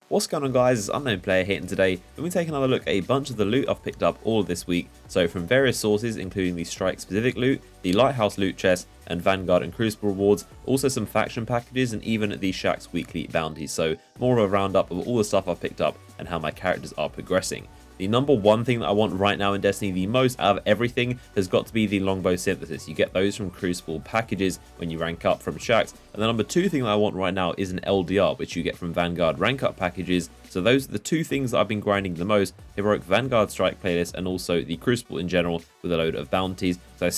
What's going on, guys? It's Unknown Player here, and today we'll be taking another look at a bunch of the loot I've picked up all of this week. So from various sources, including the strike specific loot, the Lighthouse loot chest, and Vanguard and Crucible rewards, also some faction packages, and even the Shack's weekly bounties. So more of a roundup of all the stuff I've picked up and how my characters are progressing. The number one thing that I want right now in Destiny the most out of everything has got to be the longbow synthesis. You get those from Crucible packages when you rank up from Shacks. And the number two thing that I want right now is an LDR, which you get from Vanguard rank up packages. So those are the two things that I've been grinding the most: Heroic Vanguard Strike playlist and also the Crucible in general with a load of bounties. So I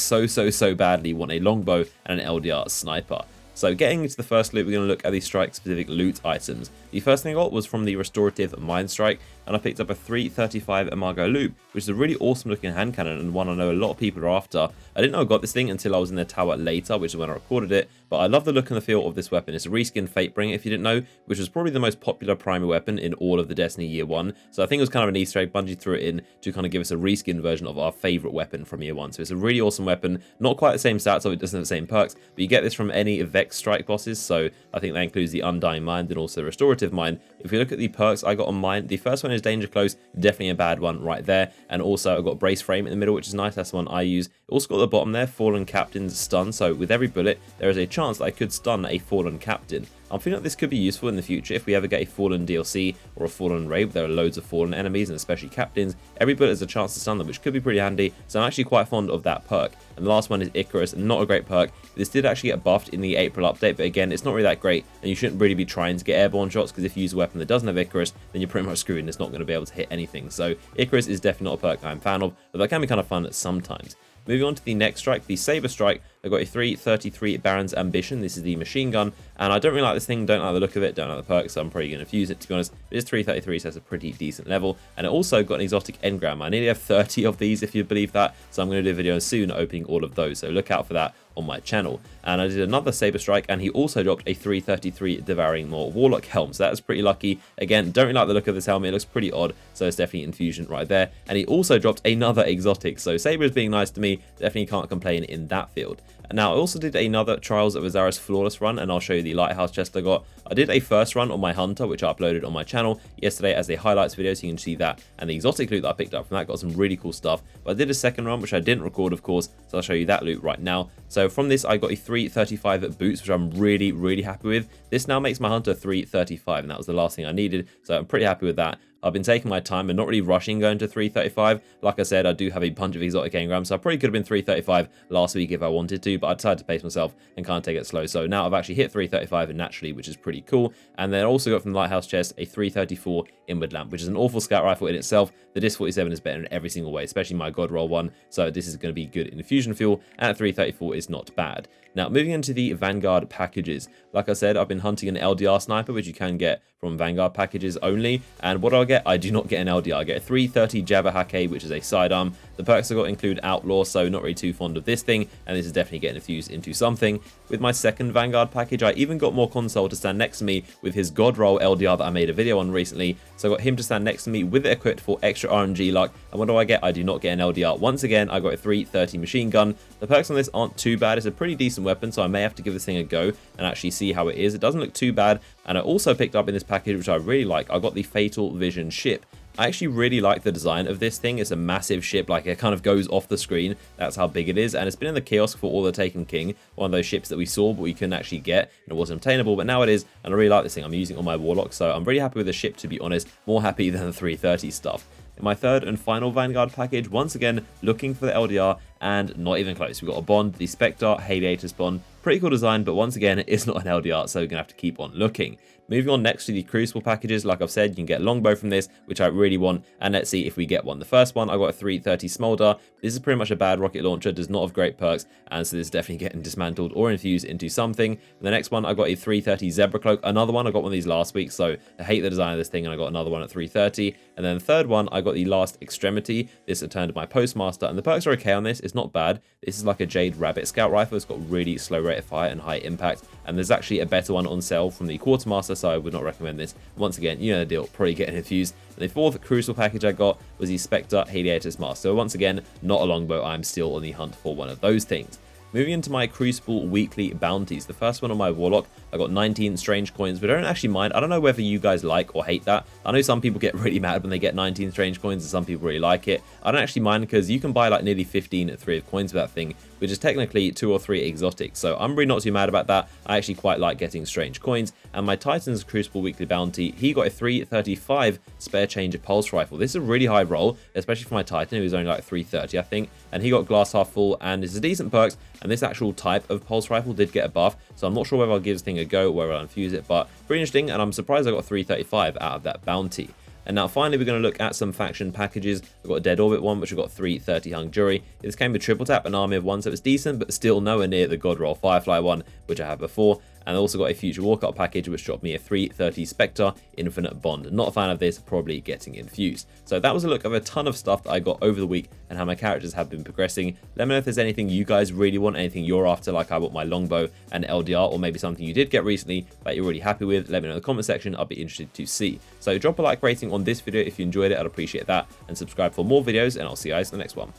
so badly want a longbow and an LDR sniper. So getting into the first loot, we're going to look at the strike specific loot items. The first thing I got was from the restorative Mind Strike, and I picked up a 335 Imago loop, which is a really awesome looking hand cannon and one I know a lot of people are after. I didn't know I got this thing until I was in the tower later, which is when I recorded it, but I love the look and the feel of this weapon. It's a reskin Fatebringer, if you didn't know, which was probably the most popular primary weapon in all of the Destiny Year 1. So I think it was kind of an Easter egg. Bungie threw it in to kind of give us a reskin version of our favourite weapon from Year 1. So it's a really awesome weapon. Not quite the same stats, so it doesn't have the same perks, but you get this from any Vex Strike bosses, so I think that includes the Undying Mind and also Restorative Mind. If you look at the perks I got on mine, the first one is Danger Close, definitely a bad one right there, and also I've got Brace Frame in the middle, which is nice. That's the one I use. Also got at the bottom there, Fallen Captain's Stun, so with every bullet there is a chance that I could stun a Fallen Captain. I'm feeling like this could be useful in the future if we ever get a Fallen DLC or a Fallen raid. There are loads of Fallen enemies and especially captains. Every bullet is a chance to stun them, which could be pretty handy, so I'm actually quite fond of that perk. And the last one is Icarus, not a great perk. This did actually get buffed in the April update, but again, it's not really that great, and you shouldn't really be trying to get airborne shots, because if you use a weapon that doesn't have Icarus, then you're pretty much screwed and it's not going to be able to hit anything. So Icarus is definitely not a perk I'm a fan of, but that can be kind of fun sometimes. Moving on to the next strike, the Saber Strike. I've got a 333 Baron's Ambition. This is the machine gun, and I don't really like this thing, don't like the look of it, don't like the perks, so I'm probably going to fuse it, to be honest. It is 333, so that's a pretty decent level, and it also got an exotic engram. I nearly have 30 of these, if you believe that, so I'm going to do a video soon opening all of those, so look out for that on my channel. And I did another Saber Strike, and he also dropped a 333 Devouring Maw Warlock helm, so that is pretty lucky. Again, don't really like the look of this helmet, it looks pretty odd, so it's definitely infusion right there. And he also dropped another exotic, so Saber is being nice to me, definitely can't complain in that field. Now, I also did another Trials of Osiris Flawless run, and I'll show you the Lighthouse chest I got. I did a first run on my Hunter, which I uploaded on my channel yesterday as a highlights video, so you can see that. And the exotic loot that I picked up from that got some really cool stuff. But I did a second run, which I didn't record, of course, so I'll show you that loot right now. So from this, I got a 335 boots, which I'm really happy with. This now makes my Hunter 335, and that was the last thing I needed, so I'm pretty happy with that. I've been taking my time and not really rushing going to 335. Like I said, I do have a bunch of exotic engrams, so I probably could have been 335 last week if I wanted to, but I decided to pace myself and kind of take it slow. So now I've actually hit 335 and naturally, which is pretty cool. And then I also got from the Lighthouse chest a 334 Inward Lamp, which is an awful scout rifle in itself. The Disc 47 is better in every single way, especially my God Roll one, so this is going to be good in the fusion fuel, and at 334 is not bad. Now, moving into the Vanguard packages. Like I said, I've been hunting an LDR sniper, which you can get from Vanguard packages only. And what do I get? I do not get an LDR. I get a 330 Jabba Hake, which is a sidearm. The perks I got include Outlaw, so not really too fond of this thing, and this is definitely getting infused into something. With my second Vanguard package, I even got more Console to stand next to me with his God Roll LDR that I made a video on recently. So I got him to stand next to me with it equipped for extra RNG luck. And what do I get? I do not get an LDR. Once again, I got a 330 machine gun. The perks on this aren't too bad. It's a pretty decent weapon, so I may have to give this thing a go and actually see how it is. It doesn't look too bad. And I also picked up in this package, which I really like, I got the Fatal Vision ship. I actually really like the design of this thing. It's a massive ship, like it kind of goes off the screen. That's how big it is, and it's been in the kiosk for All the Taken King, one of those ships that we saw but we couldn't actually get, and it wasn't obtainable, but now it is, and I really like this thing. I'm using it on my Warlock, so I'm really happy with the ship, to be honest. More happy than the 330 stuff. In my third and final Vanguard package, once again, looking for the LDR, and not even close. We've got a Bond, the Spectre Hiatus Bond. Pretty cool design, but once again, it is not an LDR, so we're going to have to keep on looking. Moving on next to the Crucible packages, like I've said, you can get Longbow from this, which I really want, and let's see if we get one. The first one, I got a 330 Smolder. This is pretty much a bad rocket launcher, does not have great perks, and so this is definitely getting dismantled or infused into something. And the next one, I got a 330 Zebra Cloak. Another one, I got one of these last week, so I hate the design of this thing, and I got another one at 330. And then the third one, I got the Last Extremity. This returned to my Postmaster, and the perks are okay on this. It's not bad. This is like a Jade Rabbit Scout Rifle. It's got really slow rate of fire and high impact, and there's actually a better one on sale from the Quartermaster, so I would not recommend this. Once again, you know the deal, probably getting infused. And the fourth Crucible package I got was the Spectre Hiatus Mask. So once again, not a longbow, I'm still on the hunt for one of those things. Moving into my Crucible weekly bounties. The first one on my Warlock, I got 19 strange coins, but I don't actually mind. I don't know whether you guys like or hate that. I know some people get really mad when they get 19 strange coins, and some people really like it. I don't actually mind because you can buy like nearly 15 3 of coins for that thing, which is technically 2 or 3 exotics. So I'm really not too mad about that. I actually quite like getting strange coins. And my Titan's Crucible weekly bounty, he got a 335 spare change of pulse rifle. This is a really high roll, especially for my Titan, who was only like 330, I think. And he got glass half full, and it's a decent perks. And this actual type of pulse rifle did get a buff, so I'm not sure whether I'll give this thing a go or whether I'll infuse it, but pretty interesting, and I'm surprised I got 335 out of that bounty. And now finally we're going to look at some faction packages. We've got a Dead Orbit one, which we've got 330 Hung Jury. This came with triple tap and army of 1, so it's decent, but still nowhere near the God Roll Firefly one, which I had before. And I also got a Future Walkout package, which dropped me a 330 Spectre Infinite Bond. Not a fan of this, probably getting infused. So that was a look of a ton of stuff that I got over the week and how my characters have been progressing. Let me know if there's anything you guys really want, anything you're after, like I bought my Longbow and LDR, or maybe something you did get recently that you're really happy with. Let me know in the comment section, I'll be interested to see. So drop a like rating on this video if you enjoyed it, I'd appreciate that, and subscribe for more videos, and I'll see you guys in the next one.